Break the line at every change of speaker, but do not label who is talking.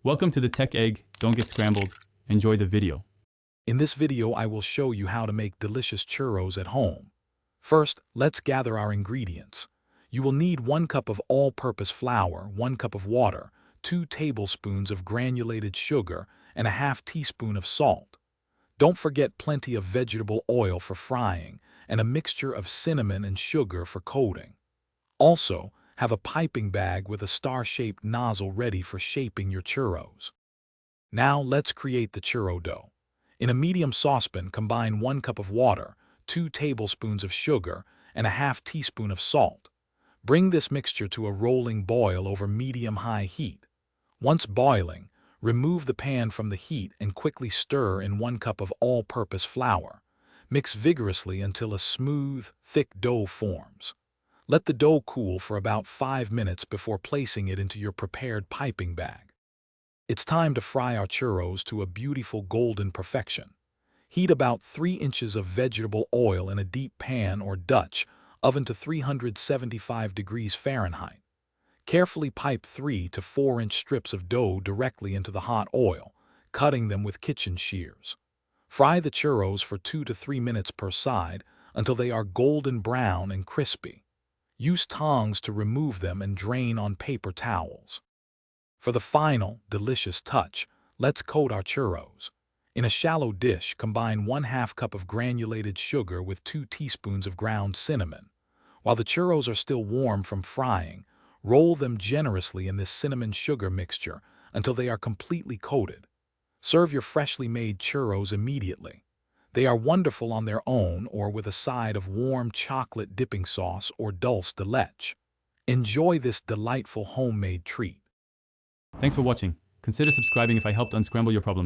Welcome to the Tech Egg. Don't get scrambled. Enjoy the video.
In this video, I will show you how to make delicious churros at home. First, let's gather our ingredients. You will need 1 cup of all-purpose flour, 1 cup of water, 2 tablespoons of granulated sugar, and a half teaspoon of salt. Don't forget plenty of vegetable oil for frying and a mixture of cinnamon and sugar for coating. Also, have a piping bag with a star-shaped nozzle ready for shaping your churros. Now let's create the churro dough. In a medium saucepan, combine 1 cup of water, 2 tablespoons of sugar, and a half teaspoon of salt. Bring this mixture to a rolling boil over medium-high heat. Once boiling, remove the pan from the heat and quickly stir in 1 cup of all-purpose flour. Mix vigorously until a smooth, thick dough forms. Let the dough cool for about 5 minutes before placing it into your prepared piping bag. It's time to fry our churros to a beautiful golden perfection. Heat about 3 inches of vegetable oil in a deep pan or Dutch oven to 375 degrees Fahrenheit. Carefully pipe 3 to 4 inch strips of dough directly into the hot oil, cutting them with kitchen shears. Fry the churros for 2 to 3 minutes per side until they are golden brown and crispy. Use tongs to remove them and drain on paper towels. For the final, delicious touch, let's coat our churros. In a shallow dish, combine 1/2 cup of granulated sugar with 2 teaspoons of ground cinnamon. While the churros are still warm from frying, roll them generously in this cinnamon sugar mixture until they are completely coated. Serve your freshly made churros immediately. They are wonderful on their own or with a side of warm chocolate dipping sauce or dulce de leche. Enjoy this delightful homemade treat.
Thanks for watching. Consider subscribing if I helped unscramble your problems.